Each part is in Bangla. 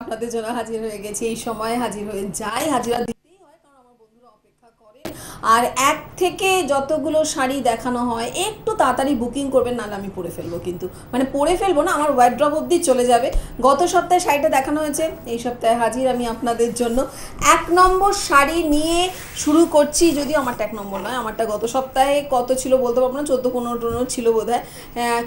আপনাদের জন্য হাজির হয়ে গেছি। এই সময় হাজির হয়ে যাই, হাজিরা দিতেই হয় কারণ আমার বন্ধুরা অপেক্ষা করে। আর এক থেকে যতগুলো শাড়ি দেখানো হয় একটু তাড়াতাড়ি বুকিং করবেন, নাহলে আমি পরে ফেলবো। কিন্তু মানে পরে ফেলবো না, আমার ওয়ার্ড্রপ অবধি চলে যাবে। গত সপ্তাহে শাড়িটা দেখানো হয়েছে, এই সপ্তাহে হাজির আমি আপনাদের জন্য 1 নম্বর শাড়ি নিয়ে শুরু করছি। যদিও আমারটা 1 নম্বর নয়, আমারটা গত সপ্তাহে কত ছিল বলতে পারবো না, 14-15 ছিল বোধ হয়।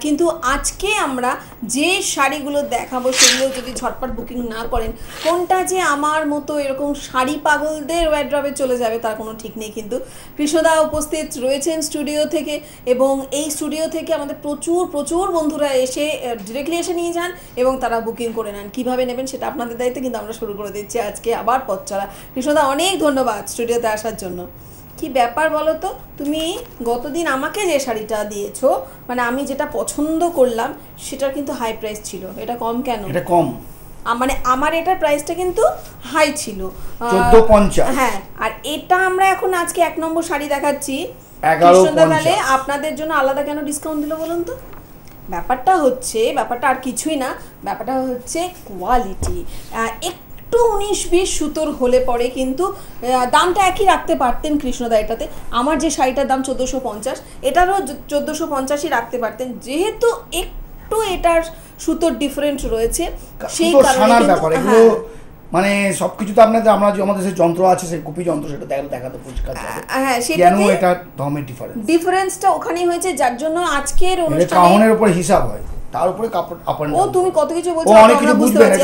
কিন্তু আজকে আমরা যে শাড়িগুলো দেখাবো সেগুলো যদি ঝটপট বুকিং না করেন, কোনটা যে আমার মতো এরকম শাড়ি পাগলদের ওয়ার্ড্রপে চলে যাবে তার কোনো ঠিক নেই। কিন্তু কৃষ্ণদা উপস্থিত রয়েছেন স্টুডিও থেকে, এবং এই স্টুডিও থেকে আমাদের প্রচুর প্রচুর বন্ধুরা এসে ডিরেক্টলি এসে নিয়ে যান এবং তারা বুকিং করে নেন। কীভাবে নেবেন সেটা আপনাদের দায়িত্বে, কিন্তু আমরা শুরু করে দিচ্ছি আজকে আবার পথ চলা। কৃষ্ণদা অনেক ধন্যবাদ স্টুডিওতে আসার জন্য। কি ব্যাপার বলো তো, তুমি গতদিন আমাকে যে শাড়িটা দিয়েছো, মানে আমি যেটা পছন্দ করলাম সেটার কিন্তু হাই প্রাইস ছিল, এটা কম কেন? এটা কম, মানে আমার এটার প্রাইসটা কিন্তু হাই ছিল 1450। হ্যাঁ, আর এটা আমরা এখন আজকে 1 নম্বর শাড়ি দেখাচ্ছি 1150। আপনাদের জন্য আলাদা কেন ডিসকাউন্ট দিল বলুন তো? ব্যাপারটা আর কিছুই না, ব্যাপারটা হচ্ছে কোয়ালিটি। একটু 19-20 সুতোর হলে পরে কিন্তু দামটা একই রাখতে পারতেন কৃষ্ণদা এটাতে। আমার যে শাড়িটার দাম 1450, এটারও 1450ই রাখতে পারতেন। যেহেতু একটু এটার সুতোর ডিফারেন্ট রয়েছে, সেই কারণে এগুলো মানে সবকিছু তো আপনাদের আমাদের যে যন্ত্র আছে, সেই কপি যন্ত্র, সেটা দেখাতে পরিষ্কার। হ্যাঁ, কেন এটা দামের ডিফারেন্সটা ওখানেই হয়েছে, যার জন্য আজকের অনুষ্ঠানে কাউনের উপর হিসাব হয়, তার উপরে কাপড় আপন। ও তুমি কত কিছু বলছো, আমরা বুঝতে পারছি।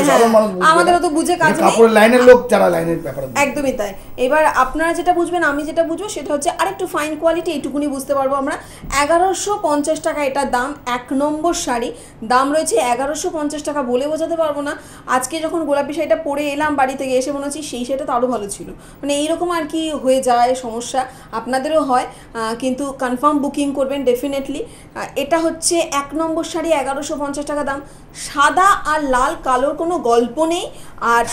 আমাদেরও তো বুঝে কাজ নেই, কাপড়ের লাইনের লোক যারা লাইনের ব্যাপারে একদমই তাই। এবার আপনারা যেটা বুঝবেন, আমি যেটা বুঝবো সেটা হচ্ছে আরেকটু ফাইন কোয়ালিটি, এইটুকুনি বুঝতে পারবো আমরা। 1150 টাকা এটার দাম। 1 নম্বর শাড়ি, দাম রয়েছে 1150 টাকা, বলে বোঝাতে পারবো না। আজকে যখন গোলাপি শাড়িটা পরে এলাম বাড়ি থেকে, এসে মনে হচ্ছে সেই শাড়িটা তো আরও ভালো ছিল। মানে এইরকম আর কি হয়ে যায় সমস্যা, আপনাদেরও হয়। কিন্তু কনফার্ম বুকিং করবেন ডেফিনেটলি। এটা হচ্ছে 1 নম্বর শাড়ি, 1150 টাকা দাম। সাদা আর লাল কালোর কোনো গল্প নেই। আর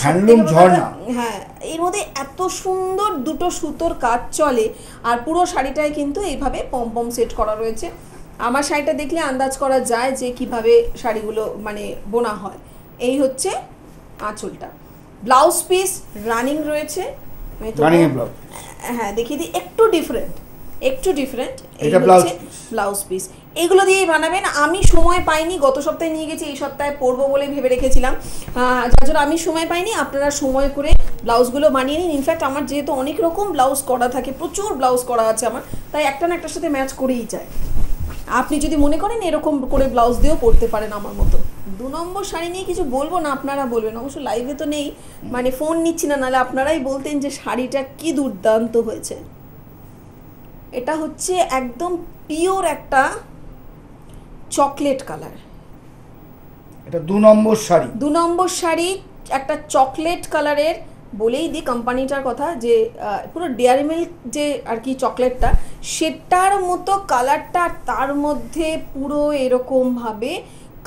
হ্যাঁ, এর মধ্যে এত সুন্দর দুটো সুতোর কাজ চলে, আর পুরো শাড়িটায় কিন্তু এইভাবে পম সেট করা রয়েছে। আমার শাড়িটা দেখলে আন্দাজ করা যায় যে কিভাবে শাড়িগুলো মানে বোনা হয়। এই হচ্ছে আঁচলটা। ব্লাউজ পিস রানিং রয়েছে, হ্যাঁ দেখিয়ে দিই, একটু ডিফারেন্ট। এই হচ্ছে ব্লাউজ পিস। এগুলো দিয়েই বানাবেন। আমি সময় পাইনি, গত সপ্তাহে নিয়ে গেছি, এই সপ্তাহে পরবো বলে ভেবে রেখেছিলাম, যার জন্য আমি সময় পাইনি। আপনারা সময় করে ব্লাউজগুলো বানিয়ে নিন। ইনফ্যাক্ট আমার যেহেতু অনেক রকম ব্লাউজ করা থাকে, প্রচুর ব্লাউজ করা আছে আমার, তাই একটা না একটার সাথে ম্যাচ করেই যায়। আপনি যদি মনে করেন এরকম করে ব্লাউজ দিয়েও পরতে পারেন আমার মতো। 2 নম্বর শাড়ি নিয়ে কিছু বলবো না, আপনারা বলবেন। অবশ্য লাইভে তো নেই, মানে ফোন নিচ্ছি না, নাহলে আপনারাই বলতেন যে শাড়িটা কি দুর্দান্ত হয়েছে। এটা হচ্ছে একদম পিওর একটা চকলেট কালার। এটা 2 নম্বর শাড়ি। 2 নম্বর শাড়ি একটা চকলেট কালারের। বলেই দিই কোম্পানিটার কথা, যে পুরো ডেয়ারি মিল্ক যে আর কি চকলেটটা, সেটার মতো কালারটা, তার মধ্যে পুরো এরকমভাবে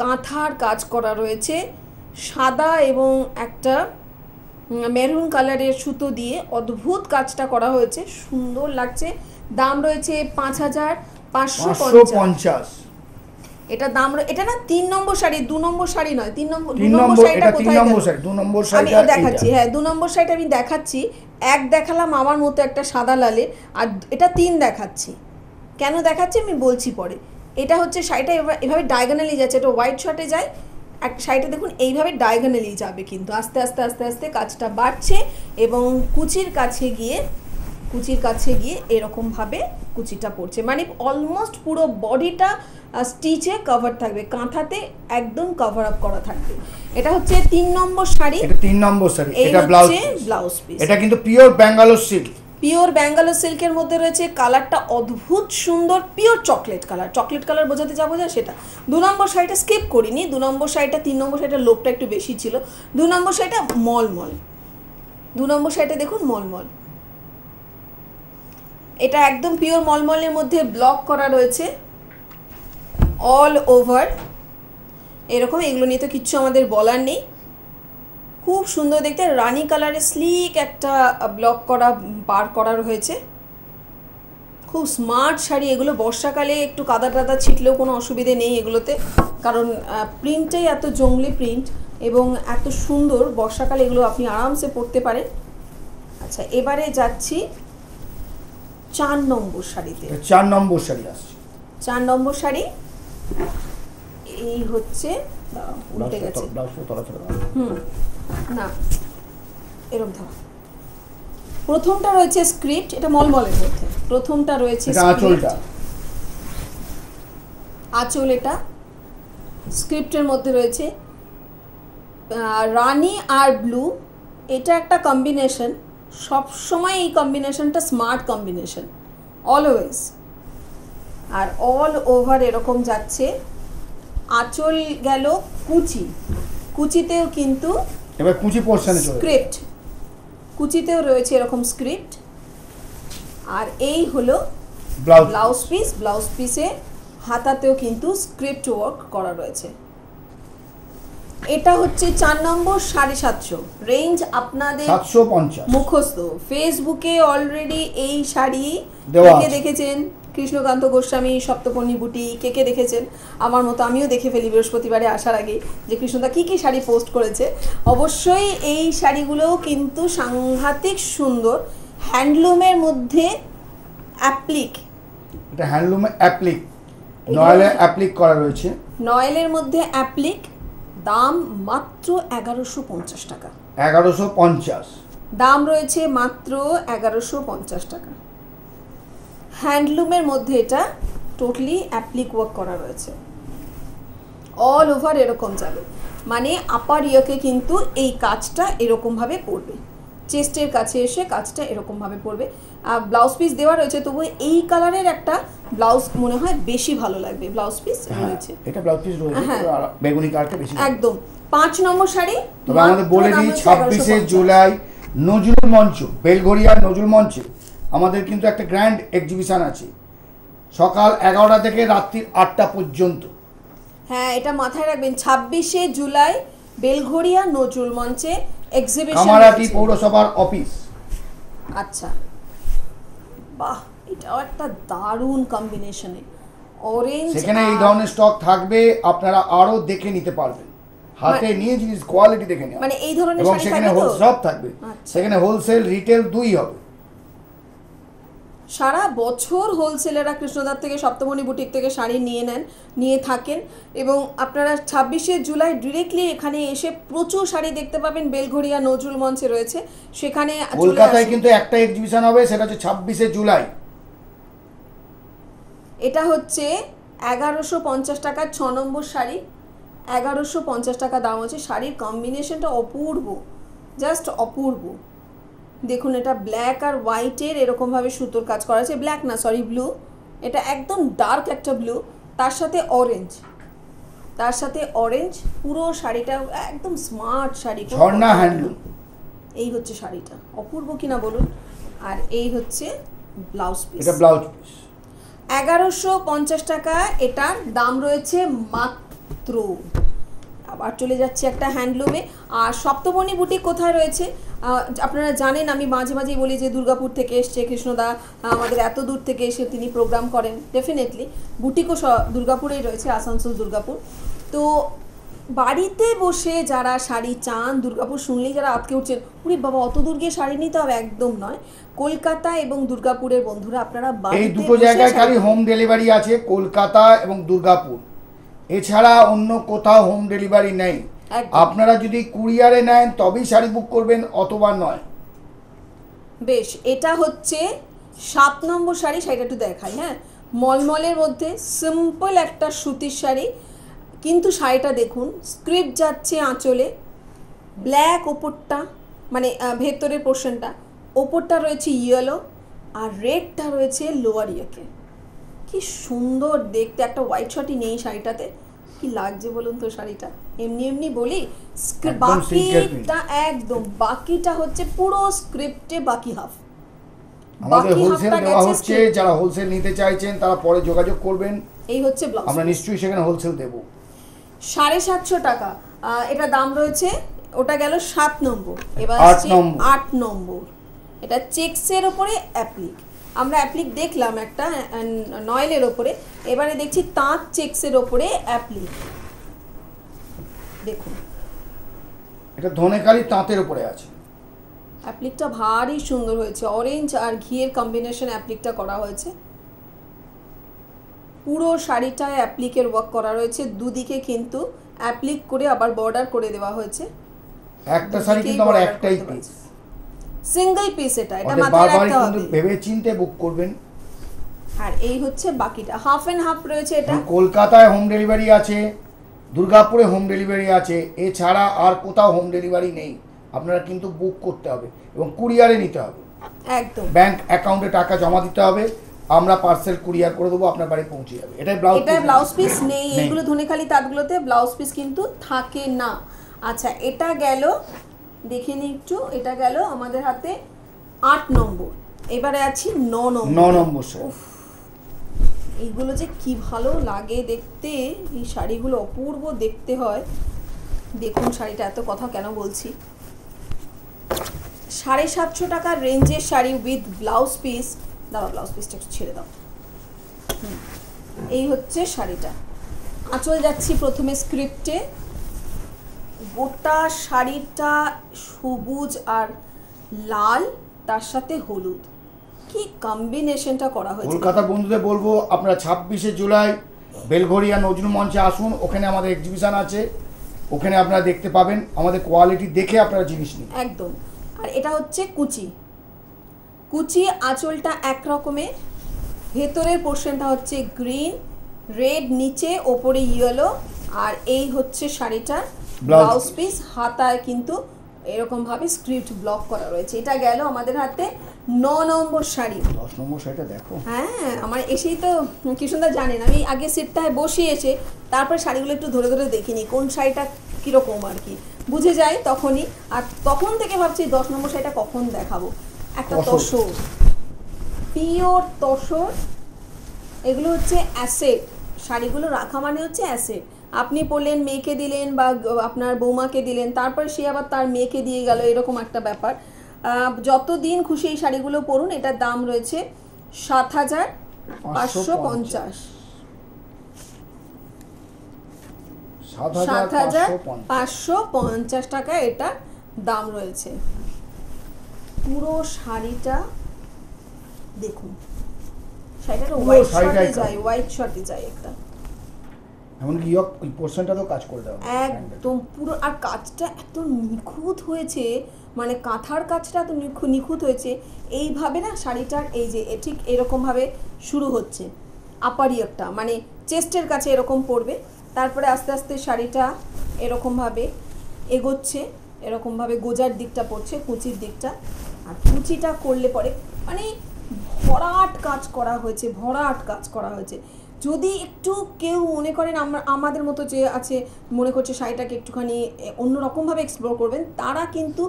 কাঁথার কাজ করা রয়েছে, সাদা এবং একটা মেরুন কালারের সুতো দিয়ে অদ্ভুত কাজটা করা হয়েছে, সুন্দর লাগছে। দাম রয়েছে 5550। এটা দাম, এটা না 3 নম্বর শাড়ি, 2 নম্বর শাড়ি নয়, 3 নম্বর শাড়িটা কোথায় গেল? 2 নম্বর শাড়ি আমি দেখাচ্ছি, হ্যাঁ 2 নম্বর শাড়িটা আমি দেখাচ্ছি। 1 দেখালাম আমার মতো একটা সাদা লালে, আর এটা 3 দেখাচ্ছি। কেন দেখাচ্ছি আমি বলছি পরে। এটা হচ্ছে শাড়িটা এভাবে ডায়াগোনালি যাচ্ছে, এটা হোয়াইট শার্টে যায়, এক শাড়িটা দেখুন এইভাবে ডায়াগোনালি যাবে, কিন্তু আস্তে আস্তে আস্তে আস্তে কাজটা বাড়ছে, এবং কুচির কাছে গিয়ে এরকমভাবে কুচিটা পড়ছে, মানে অলমোস্ট পুরো বডিটা স্টিচে কভার থাকবে, কাঁথাতে একদম কভার আপ করা থাকবে। এটা হচ্ছে 3 নম্বর শাড়ি। এটা 3 নম্বর শাড়ি, এটা ব্লাউজ পিস। এটা কিন্তু pure Bangalore silk. Pure Bangalore সিল্কের মধ্যে রয়েছে। কালারটা অদ্ভুত সুন্দর, পিওর চকলেট কালার বোঝাতে যাবো যা সেটা। 2 নম্বর শাড়িটা স্কিপ করিনি, 2 নম্বর শাড়িটা, 3 নম্বর শাড়িটার লোকটা একটু বেশি ছিল। 2 নম্বর শাড়িটা মলমল, 2 নম্বর শাড়িটা দেখুন মলমল। এটা একদম পিওর মলমলের মধ্যে ব্লক করা রয়েছে অল ওভার এরকম। এগুলো নিয়ে তো কিচ্ছু আমাদের বলার নেই, খুব সুন্দর দেখতে। রানি কালারের স্লিক একটা ব্লক করা বার করা হয়েছে, খুব স্মার্ট শাড়ি এগুলো। বর্ষাকালে একটু কাদা টাদা ছিটলেও কোনো অসুবিধে নেই এগুলোতে, কারণ প্রিন্টটাই এত জংলি প্রিন্ট, এবং এত সুন্দর, বর্ষাকালে এগুলো আপনি আরামসে পরতে পারেন। আচ্ছা, এবারে যাচ্ছি 4 নম্বর শাড়িতে। 4 নম্বর শাড়ি আসছে। 4 নম্বর শাড়ি এই হচ্ছে, উল্টে গেছে, না এরকম ধর। প্রথমটা রয়েছে স্ক্রিপ্ট, এটা মলমলের মধ্যে। প্রথমটা রয়েছে আঁচলটা, আঁচল, এটা স্ক্রিপ্টের মধ্যে রয়েছে রানি আর ব্লু। এটা একটা কম্বিনেশন, সবসময় এই কম্বিনেশনটা স্মার্ট কম্বিনেশন, অলওয়েজ। আর অল ওভার এরকম যাচ্ছে। আঁচল গেল কুচি, কুচিতেও কিন্তু এবার কুচি পোরশনে চলে স্ক্রিপ্ট, কুচিতেও রয়েছে এরকম স্ক্রিপ্ট। আর এই হলো ব্লাউজ পিস। ব্লাউজ পিসে হাতাতেও কিন্তু স্ক্রিপ্ট ওয়ার্ক করা রয়েছে। এটা হচ্ছে 4 নম্বর, 750 রেঞ্জ আপনাদের 750 মুখস্থ। ফেসবুকে অলরেডি এই শাড়ি কে দেখেছেন, কৃষ্ণকান্ত গোস্বামী, সপ্তপর্ণী বুটি, কে দেখেছেন? আমার মতো আমিও দেখে ফেলি বৃহস্পতিবারে আসার আগে যে কৃষ্ণদা কী কী শাড়ি পোস্ট করেছে। অবশ্যই এই শাড়িগুলোও কিন্তু সাংঘাতিক সুন্দর, হ্যান্ডলুমের মধ্যে অ্যাপ্লিক, এটা হ্যান্ডলুমে অ্যাপ্লিক, নয়েলে অ্যাপ্লিক করা রয়েছে। নয়েলের মধ্যে অ্যাপ্লিক, দাম মাত্র 1150 টাকা। 1150 দাম রয়েছে মাত্র 1150 টাকা। হ্যান্ডলুমের মধ্যে এটা টোটালি অ্যাপ্লিক ওয়ার্ক করা রয়েছে, অল ওভার এরকম যাবে। মানে আপার ইয়াকে কিন্তু এই কাজটা এরকমভাবে পড়বে, চেস্টের কাছে এসে কাজটা এরকমভাবে পড়বে। আর ব্লাউজ পিস দেওয়া রয়েছে, তবু এই কালারের একটা ব্লাউজ মনে হয় বেশি ভালো লাগবে। ব্লাউজ পিস রয়েছে, এটা ব্লাউজ পিস রয়েছে, বেগুনি কালারটা বেশি একদম। 5 নম্বর শাড়ি। তবে আমাদের বলে দিই 26শে জুলাই নজরুল মঞ্চ, বেলঘরিয়া নজরুল মঞ্চে আমাদের কিন্তু একটা গ্র্যান্ড এক্সিবিশন আছে, সকাল 11টা থেকে রাত্রি 8টা পর্যন্ত। হ্যাঁ, এটা মাথায় রাখবেন, 26শে জুলাই বেলঘরিয়া নজরুল মঞ্চে এক্সিবিশন, কামারহাটি পৌরসভার অফিস। আচ্ছা, বাহ, এটাও একটা দারুণ কম্বিনেশনে, অরেঞ্জ। সেখানে এই ধরনের স্টক থাকবে, আপনারা আরো দেখে নিতে পারবেন, হাতে নিয়ে জিনিস কোয়ালিটি দেখে নেওয়া। মানে এই ধরনের এবং শাড়ি সেখানে থাকবে তো? সব থাকবে, সেখানে হোলসেল রিটেল দুই হবে। সারা বছর হোলসেলাররা কৃষ্ণদার থেকে, সপ্তমণি বুটিক থেকে শাড়ি নিয়ে থাকেন। এবং আপনারা 26শে জুলাই ডিরেক্টলি এখানে এসে প্রচুর শাড়ি দেখতে পাবেন। বেলঘরিয়া নজরুল মঞ্চে রয়েছে, সেখানে কলকাতায় কিন্তু একটা এক্সিবিশন হবে, সেটা হচ্ছে 26শে জুলাই। এটা হচ্ছে 1150 টাকার 6 নম্বর শাড়ি। 1150 টাকা দাম আছে। শাড়ির কম্বিনেশনটা অপূর্ব, জাস্ট অপূর্ব। দেখুন, এটা ব্ল্যাক আর হোয়াইটের এরকমভাবে সুতোর কাজ করা আছে, ব্ল্যাক না সরি ব্লু, এটা একদম ডার্ক একটা ব্লু, তার সাথে অরেঞ্জ, তার সাথে অরেঞ্জ। পুরো শাড়িটা একদম স্মার্ট শাড়ি, ঝর্ণা হ্যান্ডলুম। এই হচ্ছে শাড়িটা, অপূর্ব কিনা বলুন। আর এই হচ্ছে ব্লাউজ পিস, এটা ব্লাউজ পিস 1150 টাকা এটার দাম রয়েছে মাত্র। আবার চলে যাচ্ছে একটা হ্যান্ডলুমে। আর সপ্তমণি বুটিক কোথায় রয়েছে আপনারা জানেন, আমি মাঝে মাঝেই বলি যে দুর্গাপুর থেকে এসছে কৃষ্ণদা, আমাদের এত দূর থেকে এসে তিনি প্রোগ্রাম করেন। ডেফিনেটলি বুটিকও দুর্গাপুরেই রয়েছে, আসানসোল দুর্গাপুর। তো বাড়িতে বসে যারা শাড়ি চান, দুর্গাপুর শুনলেই যারা আটকে উঠছেন, উনি বাবা অত দূর গিয়ে শাড়ি নিতে হবে, একদম নয়। কলকাতা এবং দুর্গাপুরের বন্ধুরা আপনারা এই দুটো জায়গায় খালি হোম ডেলিভারি আছে, কলকাতা এবং দুর্গাপুর, এছাড়া অন্য কোথাও হোম ডেলিভারি নেই। আপনারা যদি কুরিয়ারে নেন তবেই শাড়ি বুক করবেন, অথবা নয়। বেশ, এটা হচ্ছে 7 নম্বর শাড়ি। শাড়িটা একটু দেখাই। হ্যাঁ, মলমলের মধ্যে সিম্পল একটা সুতির শাড়ি, কিন্তু শাড়িটা দেখুন, স্ক্রিপ্ট যাচ্ছে আঁচলে, ব্ল্যাক ওপরটা, মানে ভেতরের পোর্শনটা, ওপরটা রয়েছে ইয়েলো আর রেডটা রয়েছে লোয়ার ইয়াকে। কি সুন্দর দেখতে, একটা হোয়াইট শর্টই নেই শাড়িটাতে, কি লাগছে বলুন তো শাড়িটা। এমনি এমনি বলি, বাকিটা একদম, বাকিটা হচ্ছে পুরো স্ক্রিপ্টে, বাকি হাফ আমাদের হোলসেল দেওয়া হচ্ছে, যারা হোলসেল নিতে চাইছেন তারা পরে যোগাযোগ করবেন। এই হচ্ছে ব্লাউজ, আমরা নিশ্চয়ই সেখানে হোলসেল দেব। 750 টাকা এটা দাম রয়েছে। ওটা গেল 7 নম্বর। এবার 8 নম্বর, এটা চেক্সের ওপরে অ্যাপ্লিক। আমরা অ্যাপ্লিক দেখলাম একটা নয়েলের ওপরে, এবারে দেখছি তাঁত চেক্সের ওপরে অ্যাপ্লিক। দেখুন এটা ধনেখালি তাঁতের উপরে আছে। অ্যাপ্লিকটা ভারী সুন্দর হয়েছে, অরেঞ্জ আর ঘিয়ের কম্বিনেশন অ্যাপ্লিকটা করা হয়েছে। পুরো শাড়িটায় অ্যাপ্লিকের ওয়ার্ক করা রয়েছে, দুদিকে কিন্তু অ্যাপ্লিক করে আবার বর্ডার করে দেওয়া হয়েছে। একটা শাড়ি কিন্তু আমার একটাই পিস, সিঙ্গেল পিস, এটা মাথায় বারবার রাখতে কিন্তু হবে, ভেবে চিন্তে বুক করবেন। আর এই হচ্ছে বাকিটা, হাফ এন্ড হাফ রয়েছে এটা। কলকাতায় হোম ডেলিভারি আছে, দুর্গাপুরে হোম ডেলিভারি আছে, এছাড়া আর কোথাও হোম ডেলিভারি নেই। আপনারা কিন্তু বুক করতে হবে এবং কুরিয়ারে নিতে হবে, একদম ব্যাংক অ্যাকাউন্টে টাকা জমা দিতে হবে, আমরা পার্সেল কুরিয়ার করে দেবো, আপনার বাড়ি পৌঁছে যাবে। এটাই ব্লাউজ পিস নেই, এইগুলো ধনেখালি তাঁতগুলোতে ব্লাউজ পিস কিন্তু থাকে না। আচ্ছা, এটা গেল, দেখে নিই একটু, এটা গেল আমাদের হাতে 8 নম্বর। এবারে আছি 9 নম্বর। উফ, এইগুলো যে কি ভালো লাগে দেখতে, এই শাড়িগুলো অপূর্ব দেখতে হয়। দেখুন শাড়িটা, এত কথা কেন বলছি, 750 টাকার রেঞ্জের শাড়ি উইথ ব্লাউজ পিস। দাঁড়াও, ব্লাউজ পিসটা একটু ছেড়ে দাও। এই হচ্ছে শাড়িটা। আঁচল যাচ্ছি প্রথমে স্ক্রিপ্টে, গোটা শাড়িটা সবুজ আর লাল, তার সাথে হলুদ, কি কম্বিনেশনটা করা হয়েছে। কলকাতা বন্ধুদের বলবো, আপনারা 26শে জুলাই বেলঘরিয়া নজরুল মঞ্চে আসুন, ওখানে আমাদের এক্সিবিশন আছে, ওখানে আপনারা দেখতে পাবেন, আমাদের কোয়ালিটি দেখে আপনারা জিনিস নিন একদম। আর এটা হচ্ছে কুচি, আঁচলটা এক রকমের, ভেতরের পোর্শনটা হচ্ছে গ্রিন, রেড নিচে, ওপরে ইয়েলো, আর এই হচ্ছে শাড়িটার ব্লাউজ পিস। হাতায় কিন্তু এরকম ভাবে স্ক্রিপ্ট ব্লক করা রয়েছে। এটা গেল আমাদের হাতে 9 নম্বর শাড়ি। 10 নম্বর শাড়িটা দেখো। হ্যাঁ, আমার এসেই তো কৃষ্ণদা জানেন, আমি আগে সিটটায় বসে এসে তারপরে শাড়িগুলো একটু ধরে ধরে দেখিনি কোন শাড়িটা কীরকম আর কি বুঝে যাই তখনই। আর তখন থেকে ভাবছি 10 নম্বর শাড়িটা কখন দেখাবো। একটা তসর, পিওর তসর, এগুলো হচ্ছে অ্যাসেট। শাড়িগুলো রাখা মানে হচ্ছে অ্যাসেট। আপনি পরলেন, মেয়েকে দিলেন বা আপনার বৌমাকে দিলেন, তারপরে সে আবার তার মেয়েকে দিয়ে গেল, এরকম একটা ব্যাপার। যতদিন খুশি এই শাড়িগুলো পরুন। এটার দাম রয়েছে 7,550, 7,550 টাকা এটা দাম রয়েছে। পুরো শাড়িটা দেখুন, শাড়িটা হোয়াইট শর্টে যায় একটা, এমনকি ওই পোর্শনটাতেও কাজ করে দেওয়া একদম পুরো। আর কাজটা এত নিখুঁত হয়েছে, মানে কাঁথার কাজটা এত নিখুঁত হয়েছে। এইভাবে না শাড়িটার এই যে ঠিক এরকমভাবে শুরু হচ্ছে, আপার ইয়রটা মানে চেস্টের কাছে এরকম পড়বে, তারপরে আস্তে আস্তে শাড়িটা এরকমভাবে এগোচ্ছে, এরকমভাবে গোজার দিকটা পড়ছে, কুচির দিকটা। আর কুচিটা করলে পরে মানে ভরাট কাজ করা হয়েছে। যদি একটু কেউ মনে করেন আমাদের মতো যে আছে মনে করছে শাড়িটাকে একটুখানি অন্যরকমভাবে এক্সপ্লোর করবেন, তারা কিন্তু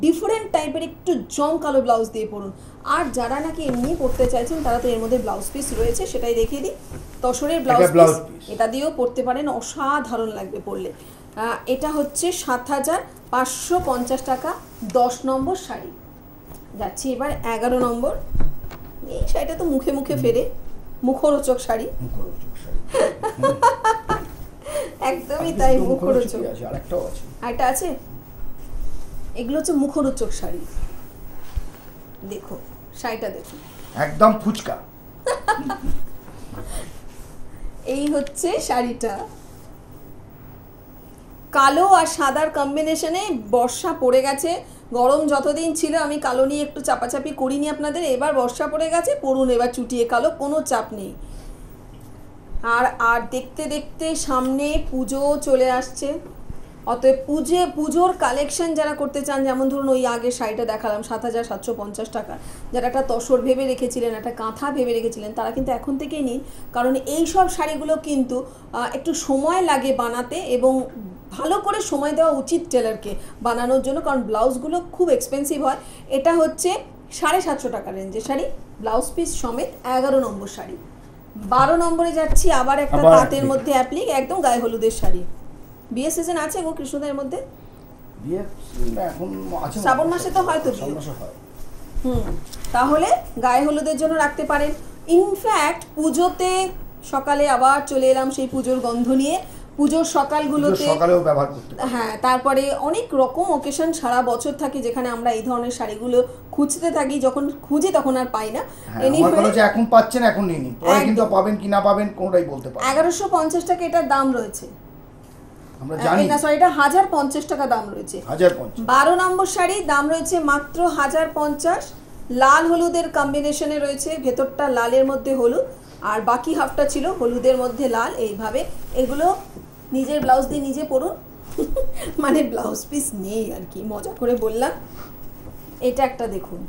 ডিফারেন্ট টাইপের একটু জমকালো ব্লাউজ দিয়ে পরুন। আর যারা নাকি এমনি পরতে চাইছেন তারা তো এর মধ্যে ব্লাউজ পিস রয়েছে, সেটাই দেখিয়ে দিই। তসরের ব্লাউজ পিস, এটা দিয়েও পরতে পারেন, অসাধারণ লাগবে পরলে। এটা হচ্ছে 7,550 টাকা 10 নম্বর শাড়ি। যাচ্ছি এবার 11 নম্বর। এই শাড়িটা তো মুখে মুখে ফেরে, মুখরোচক শাড়ি, একদমই তাই, মুখরোচক। আরেকটা আছে, এগুলো হচ্ছে মুখরোচক শাড়ি। দেখো শাড়িটা, দেখো একদম ফুচকা। এই হচ্ছে শাড়িটা, কালো আর সাদার কম্বিনেশনে। বর্ষা পড়ে গেছে, গরম যতদিন ছিল আমি কালো নিয়ে একটু চাপাচাপি করিনি আপনাদের, এবার বর্ষা পড়ে গেছে, পরুন এবার চুটিয়ে কালো, কোনো চাপ নেই। আর দেখতে দেখতে সামনে পুজো চলে আসছে, অতএব পুজোর কালেকশন যারা করতে চান, যেমন ধরুন ওই আগে শাড়িটা দেখালাম 7,750 টাকা, যারা একটা তসর ভেবে রেখেছিলেন, একটা কাঁথা ভেবে রেখেছিলেন, তারা কিন্তু এখন থেকেই নিন। কারণ এই সব শাড়িগুলো কিন্তু একটু সময় লাগে বানাতে, এবং ভালো করে সময় দেওয়া উচিত টেলারকে বানানোর জন্য, কারণ ব্লাউজগুলো খুব এক্সপেন্সিভ হয়। এটা হচ্ছে 750 টাকা রেঞ্জের শাড়ি, ব্লাউজ পিস সমেত 11 নম্বর শাড়ি। 12 নম্বরে যাচ্ছি, আবার একটা তাঁতের মধ্যে অ্যাপ্লিক, একদম গায়ে হলুদের শাড়ি। বিয়ের সিজন আছে গো কৃষ্ণদের মধ্যে, শ্রাবণ মাসে তো হয়তো তাহলে গায়ে হলুদের জন্য রাখতে পারেন। ইনফ্যাক্ট পুজোতে সকালে আবার চলে এলাম সেই পুজোর গন্ধ নিয়ে, পুজোর সকালগুলোতে সকালেও ব্যবহার করতে পারেন। হ্যাঁ, তারপরে অনেক রকম অকেশন সারা বছর থাকে যেখানে আমরা এই ধরনের শাড়িগুলো খুঁজতে থাকি, যখন খুঁজি তখন আর পাই না। হ্যাঁ, আমার কথা হচ্ছে এখন পাচ্ছেন, এখন নিয়ে নিন, পরে কিন্তু পাবেন কি না পাবেন কোনটাই বলতে পারবেন। 1150 টাকা এটার দাম রয়েছে, আমরা জানি না সরি, এটা 1050 টাকা দাম রয়েছে। 1050। 12 নম্বর শাড়ি দাম রয়েছে মাত্র 1050। লাল হলুদের কম্বিনেশনে রয়েছে, ভেতরটা লালের মধ্যে হলুদ আর বাকি হাফটা ছিল হলুদের মধ্যে লাল। এইভাবে এগুলো নিজের ব্লাউজ দিয়ে নিজে পরুন মানে ব্লাউজ পিস নেই আর কি, মজা করে বললাম। এটা একটা দেখুন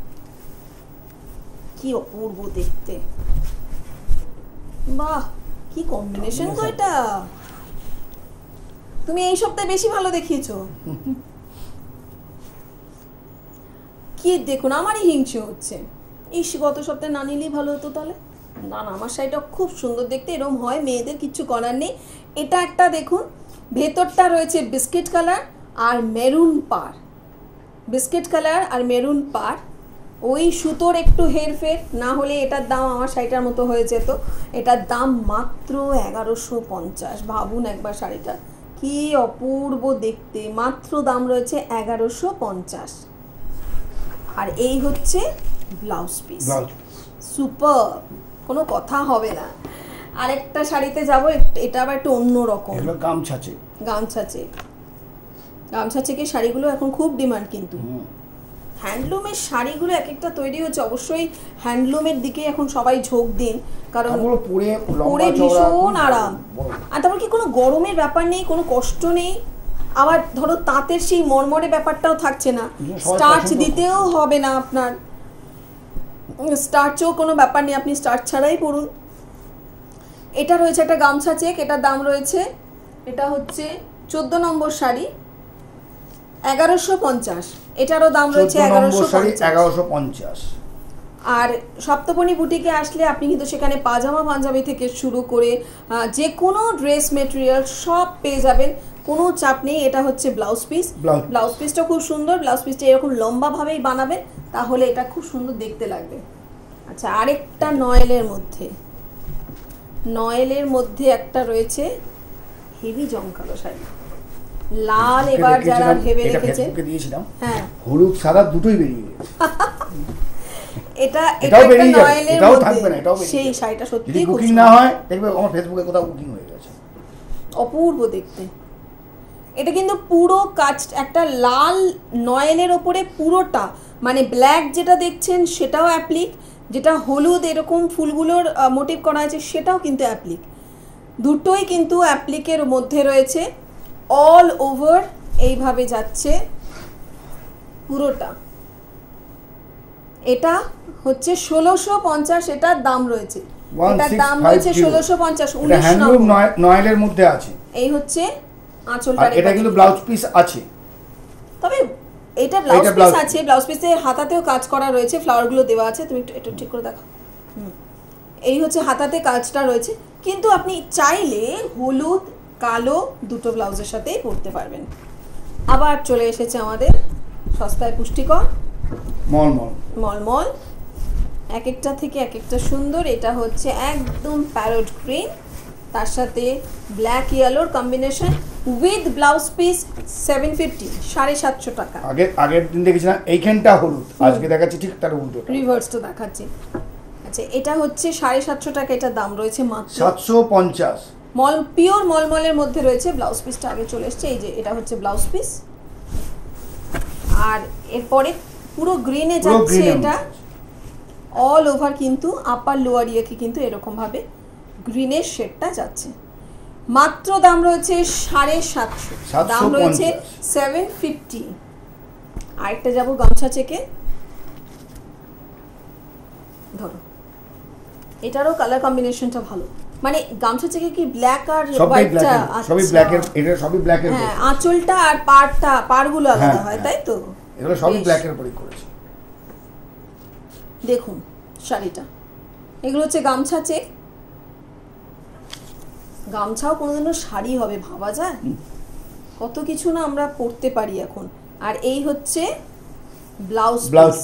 কি অপূর্ব দেখতে, বাহ কি কম্বিনেশন গো এটা। তুমি এই সপ্তাহে বেশি ভালো দেখিয়েছো। কি দেখুন, আমারই হিংসে হচ্ছে, ইস গত সপ্তাহে না নিলেই ভালো হতো তাহলে। না না, আমার শাড়িটা খুব সুন্দর দেখতে, এরকম হয় মেয়েদের, কিচ্ছু করার নেই। এটা একটা দেখুন, ভেতরটা রয়েছে বিস্কিট কালার আর মেরুন পার, বিস্কিট কালার আর মেরুন পার। ওই সুতোর একটু হেরফের, না হলে এটার দাম আমার শাড়িটার মতো হয়ে যেত। এটার দাম মাত্র 1150। ভাবুন একবার শাড়িটা কি অপূর্ব দেখতে, মাত্র দাম রয়েছে 1150। আর এই হচ্ছে ব্লাউজ পিস, সুপার, কোনো কথা হবে না। আরেকটা শাড়িতে যাব, এটা আবার একটু অন্য রকম, গামছা চেক। গামছা চেক, গামছা চেকের শাড়িগুলো এখন খুব ডিমান্ড কিন্তু। হ্যান্ডলুমের শাড়িগুলো এক একটা তৈরি হচ্ছে, অবশ্যই হ্যান্ডলুমের দিকে এখন সবাই ঝোঁক দিন, কারণ পরে ভীষণ আরাম। আর তারপর কি কোনো গরমের ব্যাপার নেই, কোনো কষ্ট নেই। আবার ধরো তাঁতের সেই মরমরে ব্যাপারটাও থাকছে না, স্টার্চ দিতেও হবে না আপনার, স্টার্চও কোনো ব্যাপার নেই, আপনি স্টার্চ ছাড়াই পরুন। এটা রয়েছে একটা গামছা চেক, এটার দাম রয়েছে, এটা হচ্ছে 14 নম্বর শাড়ি 1150, এটারও দাম রয়েছে 1150। আর সপ্তপনী বুটিকে আসলে আপনি কিন্তু সেখানে পাজামা পাঞ্জাবি থেকে শুরু করে যে কোনো ড্রেস মেটেরিয়াল সব পেয়ে যাবেন, কোনো চাপ নেই। এটা হচ্ছে ব্লাউজ পিস, ব্লাউজ পিসটা খুব সুন্দর, ব্লাউজ পিসটা এরকম লম্বাভাবেই বানাবেন, তাহলে এটা খুব সুন্দর দেখতে লাগবে। আচ্ছা, আরেকটা নয়েলের মধ্যে, নয়েলের মধ্যে একটা রয়েছে হেভি জমকালো শাড়ি, লাল। এবার যারা ভেবে রেখেছে, হ্যাঁ হলুদ সাদা দুটোই বেরিয়ে গেছে। এটা একটা নয়েলের মধ্যে, সেই শাড়িটা সত্যি বুকিং না হয় দেখবে আমার ফেসবুকে কোথাও বুকিং হয়ে গেছে, অপূর্ব দেখতে। এটা কিন্তু পুরো কাজ একটা লাল নয়েলের ওপরে পুরোটা, মানে ব্ল্যাক যেটা দেখছেন সেটাও অ্যাপ্লিক, যেটা হলুদ এরকম ফুলগুলোর মোটিভ করা আছে সেটাও কিন্তু অ্যাপ্লিক, দুটোই কিন্তু অ্যাপ্লিকের মধ্যে রয়েছে। অল ওভার এইভাবে যাচ্ছে পুরোটা। এটা হচ্ছে 1650, এটার দাম রয়েছে, এটার দাম রয়েছে 1650। 19 নয়েলের মধ্যে আছে। এই হচ্ছে আঁচলটা, এটা কিন্তু ব্লাউজ পিস আছে, তবে এটা ব্লাউজ পিস আছে, ব্লাউজ পিসের হাতাতেও কাজ করা রয়েছে, ফ্লাওয়ারগুলো দেওয়া আছে, তুমি একটু ঠিক করে দেখো। এই হচ্ছে হাতাতে কাজটা রয়েছে, কিন্তু আপনি চাইলে হলুদ কালো দুটো ব্লাউজের সাথেই পরতে পারবেন। আবার চলে এসেছে আমাদের সস্তায় পুষ্টিকর মলমল, মলমল, এক একটা থেকে এক একটা সুন্দর। এটা হচ্ছে একদম প্যারট গ্রিন, তার সাথে ব্ল্যাক ইয়েলোর কম্বিনেশন উইথ ব্লাউজ পিস 750, 750 টাকা। আগের দিন দেখেছিলাম এইখানটা হলুদ, আজকে দেখাচ্ছি ঠিক তার উল্টো, রিভার্সটা দেখাচ্ছি। আচ্ছা, এটা হচ্ছে 750 টাকা, এটা দাম রয়েছে মাত্র 750। পিওর মলমলের মধ্যে রয়েছে। ব্লাউজ পিসটা আগে চলে এসছে, এই যে এটা হচ্ছে ব্লাউজ পিস, আর এরপরে পুরো গ্রিনে যাচ্ছে এটা অল ওভার, কিন্তু আপার লোয়ার ইয়েকে কিন্তু এরকম ভাবে গ্রিনের শেডটা যাচ্ছে। মাত্র দাম রয়েছে 750, দাম রয়েছে 750। আরেকটা যাবো গামছা চেকে, ধরো এটারও কালার কম্বিনেশনটা ভালো, মানে গামছা চেকে কি ব্ল্যাক আর হোয়াইটটা, সবই ব্ল্যাকের, এটা সবই ব্ল্যাকের, হ্যাঁ আঁচলটা আর পাড়গুলো আলাদা হয়, তাই তো এগুলো সবই ব্ল্যাকের উপরই করেছে। দেখুন শাড়িটা, এগুলো হচ্ছে গামছা চেক। গামছাও কোনোদিনও শাড়ি হবে ভাবা যায়, কত কিছু না আমরা পরতে পারি এখন। আর এই হচ্ছে ব্লাউজ পিস,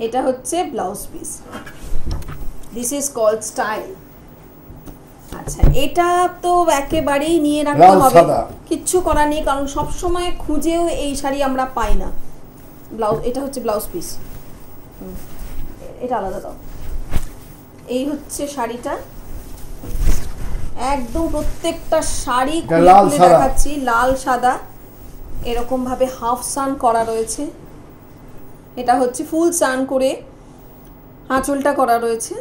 এটা হচ্ছে blouse piece, this is called style. আচ্ছা, এটা তো একেবারেই নিয়ে রাখতে লাল হবে, সাদা। কিচ্ছু করার নেই, কারণ সব সময় খুঁজেও এই শাড়ি আমরা পাই না। ব্লাউজ, এটা হচ্ছে ব্লাউজ পিস, এটা আলাদা দাও। এই হচ্ছে শাড়িটা, একদম প্রত্যেকটা শাড়ি খুলে লাল খুলে সাদা। দেখাচ্ছি, লাল সাদা এরকম ভাবে হাফ সান করা রয়েছে। এটা হচ্ছে ফুল সান করে আঁচলটা করা রয়েছে,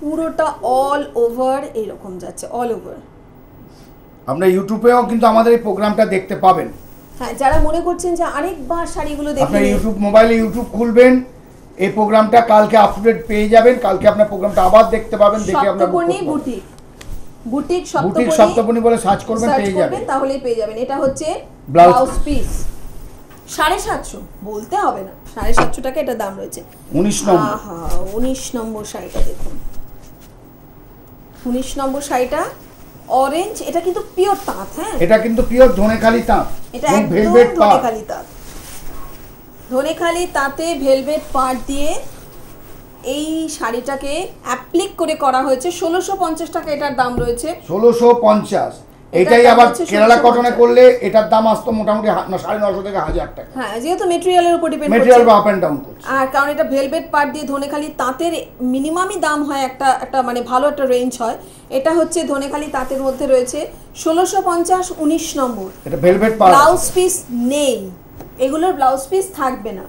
পুরোটা অল ওভার এইরকম যাচ্ছে, অল ওভার। আপনারা ইউটিউবেও কিন্তু আমাদের এই প্রোগ্রামটা দেখতে পাবেন। হ্যাঁ, যারা মনে করছেন যে আরেকবার শাড়িগুলো দেখে আপনার নিই, ইউটিউব মোবাইলে ইউটিউব খুলবেন, এই প্রোগ্রামটা কালকে আপডেট পেয়ে যাবেন, কালকে আপনার প্রোগ্রামটা আবার দেখতে পাবেন, দেখে আপনার Saptaparni boutique, boutique boutique Saptaparni Saptaparni বলে সার্চ করবেন, সার্চ পেয়ে করবেন, যাবেন। তাহলেই পেয়ে যাবেন। এটা হচ্ছে ব্লাউজ ব্লাউজ পিস, 750 বলতে হবে না, 750 টাকা এটা দাম রয়েছে। 19 নম্বর। আহা, 19 নম্বর শাড়িটা দেখুন, 19 নম্বর শাড়িটা অরেঞ্জ, এটা কিন্তু পিওর তাঁত। হ্যাঁ, এটা কিন্তু পিওর ধনেখালি তাঁত এটা এবং একদম ভেলভেট পাড়। ধনেখালি তাঁত, ধনেখালি তাঁতে ভেলভেট পাড় দিয়ে এই শাড়িটাকে অ্যাপ্লিক করে করা হয়েছে। 1650 টাকা এটার দাম রয়েছে। 1650। এটাই দাম আবার হচ্ছে কেরালা 1650 কটনে করলে এটার দাম আসতো মোটামুটি 950 থেকে 1000 টাকা। হ্যাঁ, যেহেতু মেটেরিয়ালের উপর ডিপেন্ড মেটেরিয়াল করছে, আপ এন্ড ডাউন করছে। আর কারণ এটা ভেলভেট পাড় দিয়ে ধনেখালি তাঁতের মিনিমামই দাম হয়, একটা একটা মানে ভালো একটা রেঞ্জ হয়। এটা হচ্ছে ধনেখালি তাঁতের মধ্যে রয়েছে 1650, 19 নম্বর। এটা ভেলভেট পাড়। ব্লাউজ পিস নেই, এগুলোর ব্লাউজ পিস থাকবে না।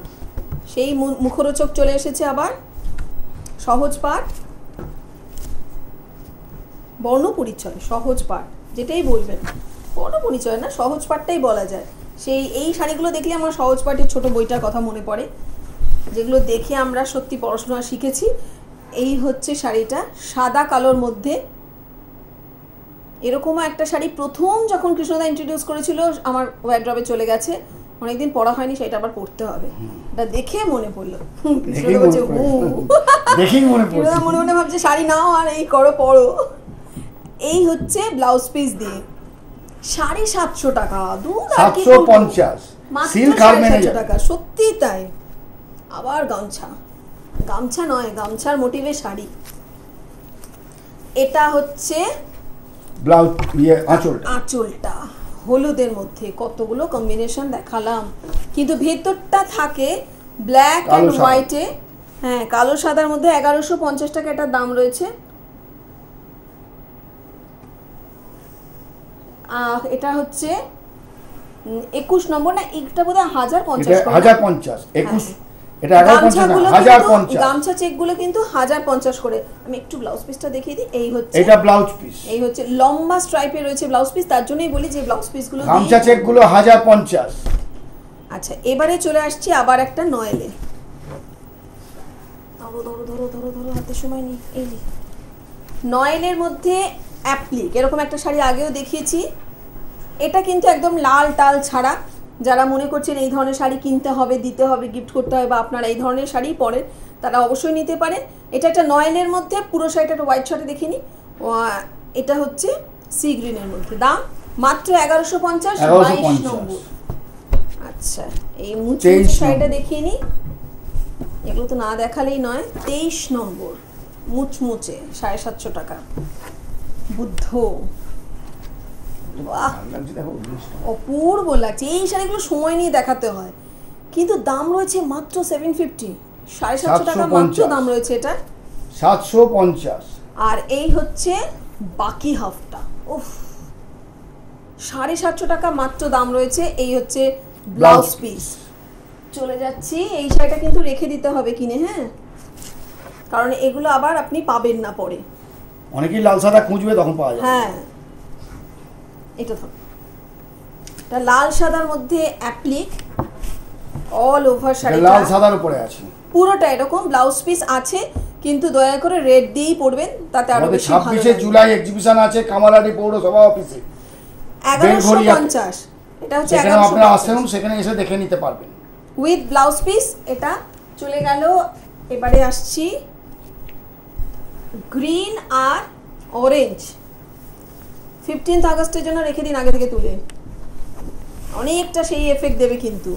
সেই মুখরোচক চলে এসেছে আবার সহজ পাঠ, বর্ণ পরিচয়, সহজ পাঠ যেটাই বলবেন, বর্ণ পরিচয় না, সহজ পাঠটাই বলা যায়। সেই এই শাড়িগুলো দেখলে আমার সহজ পাঠের ছোট বইটার কথা মনে পড়ে, যেগুলো দেখে আমরা সত্যি পড়াশোনা শিখেছি। এই হচ্ছে শাড়িটা, সাদা কালোর মধ্যে। এরকমও একটা শাড়ি প্রথম যখন কৃষ্ণদা ইন্ট্রোডিউস করেছিল আমার ওয়ার্ড্রবে চলে গেছে, অনেকদিন পড়া হয়নি, সেটা আবার পড়তে হবে। এটা দেখে মনে পড়লো, কৃষ্ণদা বলছে দেখেই মনে পড়ছে। কৃষ্ণদা মনে মনে ভাবছে শাড়ি নাও আর এই করো, পড়ো। এই হচ্ছে ব্লাউজ পিস দিয়ে 750 টাকা, 750 সিল্ক আর মেনে যাবে। টাকা, সত্যি তাই। আবার গামছা, গামছা নয়, গামছার মোটিভে শাড়ি। এটা হচ্ছে ব্লাউজ আঁচলটা। আঁচলটা হলুদের মধ্যে, কতগুলো কম্বিনেশন দেখালাম, কিন্তু ভেতরটা থাকে ব্ল্যাক অ্যান্ড হোয়াইটে। হ্যাঁ, কালো সাদার মধ্যে 1150 টাকা এটার দাম রয়েছে। এটা হচ্ছে 21 নম্বর, না এটা বোধহয় 1050, 1050, 21 এটা 1150, 1050। গামছা চেকগুলো কিন্তু 1050 করে। আমি একটু ব্লাউজ পিসটা দেখিয়ে দিই। এই হচ্ছে, এটা ব্লাউজ পিস, এই হচ্ছে লম্বা স্ট্রাইপে রয়েছে ব্লাউজ পিস, তার জন্যই বলি যে ব্লাউজ পিসগুলো গামছা চেকগুলো 1050। আচ্ছা, এবারে চলে আসছি আবার একটা নয়েলে। ধরো ধরো ধরো ধরো ধরো, হাতে সময় নেই। এই যে নয়েলের মধ্যে অ্যাপ্লিক, এরকম একটা শাড়ি আগেও দেখিয়েছি। এটা কিন্তু একদম লাল টাল ছাড়া, যারা মনে করছেন এই ধরনের শাড়ি কিনতে হবে, দিতে হবে, গিফট করতে হবে, বা আপনারা এই ধরনের শাড়ি পরেন, তারা অবশ্যই নিতে পারেন। এটা একটা নয়েলের মধ্যে, পুরো শাড়িটা একটা হোয়াইট শাড়ি দেখিনি। এটা হচ্ছে সি গ্রিনের মধ্যে, দাম মাত্র 1150, 22 নম্বর। আচ্ছা, এই মুচমুচে শাড়িটা দেখিয়ে নিই, এগুলো তো না দেখালেই নয়। 23 নম্বর, মুচমুচে, 750 টাকা, বুদ্ধ। বাহ, অপূর্ব লাগছে। এই শাড়িগুলো সময় নিয়ে দেখাতে হয়, কিন্তু দাম রয়েছে মাত্র 750, 750 টাকা মাত্র দাম রয়েছে এটা, 750। আর এই হচ্ছে বাকি হাফটা, উফ, 750 টাকা মাত্র দাম রয়েছে। এই হচ্ছে ব্লাউজ পিস। চলে যাচ্ছি, এই শাড়িটা কিন্তু রেখে দিতে হবে কিনে, হ্যাঁ, কারণ এগুলো আবার আপনি পাবেন না পরে, অনেকেই লাল সাদা খুঁজবে, তখন পাওয়া যাবে। হ্যাঁ, এটা তো এটা লাল সাদার মধ্যে অ্যাপ্লিক, অল ওভার শাড়ি, লাল সাদার উপরে আছে পুরোটা এরকম। ব্লাউজ পিস আছে, কিন্তু দয়া করে রেড দিয়েই পড়বেন, তাতে আরো বেশি ভালো 26শে জুলাই এক্সিবিশন আছে কামারহাটি পৌরসভা অফিসে, 1150। এটা হচ্ছে সেখানে আপনারা আসুন, 1150 সেখানে এসে দেখে নিতে পারবেন উইথ ব্লাউজ পিস। এটা চলে গেল। এবারে আসছি গ্রিন আর অরেঞ্জ। 15th আগস্টের জন্য রেখে দিন আগে থেকে তুলে, অনেকটা সেই এফেক্ট দেবে কিন্তু।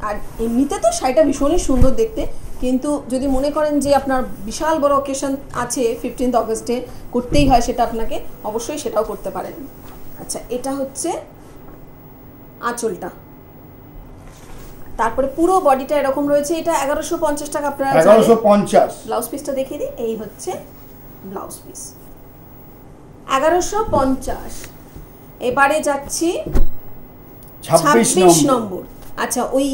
আর এমনিতে তো শাড়িটা ভীষণই সুন্দর দেখতে, কিন্তু যদি মনে করেন যে আপনার বিশাল বড় অকেশন আছে 15th অগস্টে করতেই হয় সেটা আপনাকে, অবশ্যই সেটাও করতে পারেন। আচ্ছা, এটা হচ্ছে আঁচলটা, তারপরে পুরো বডিটা এরকম রয়েছে। এটা 1150 টাকা আপনারা 1150। ব্লাউজ পিসটা দেখিয়ে দিই, এই হচ্ছে ব্লাউজ পিস 1150। এবারে যাচ্ছি 26 নম্বর। আচ্ছা, ওই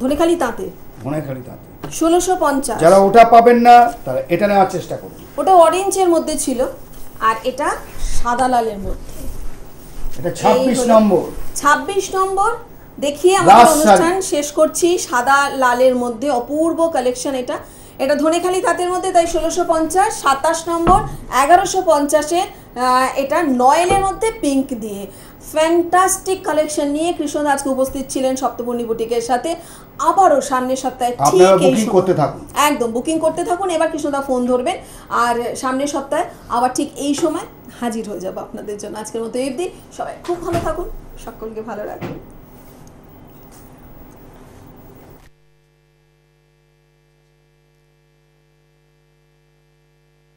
ধনেখালি তাঁতে, ধনেখালি তাঁতে 1650। যারা ওটা পাবেন না তারা এটা নেওয়ার চেষ্টা করুন। ওটা অরেঞ্জের মধ্যে ছিল, আর এটা সাদা লালের মধ্যে। এটা 26 নম্বর। 26 নম্বর দেখিয়ে আমাদের অনুষ্ঠান শেষ করছি। সাদা লালের মধ্যে অপূর্ব কালেকশন এটা। এটা ধনেখালি তাঁতের মধ্যে, তাই 1650। 27 নম্বর 1150-এর, এটা নয়েলের মধ্যে পিঙ্ক দিয়ে। ফ্যান্টাস্টিক কালেকশন নিয়ে কৃষ্ণদা আজকে উপস্থিত ছিলেন সপ্তপর্ণী বুটিকের সাথে। আবারও সামনের সপ্তাহে ঠিক এই বুকিং করতে থাকুন, একদম বুকিং করতে থাকুন। এবার কৃষ্ণদা ফোন ধরবেন, আর সামনের সপ্তাহে আবার ঠিক এই সময় হাজির হয়ে যাবো আপনাদের জন্য। আজকের মতো এই অবধি, সবাই খুব ভালো থাকুন, সকলকে ভালো রাখবেন।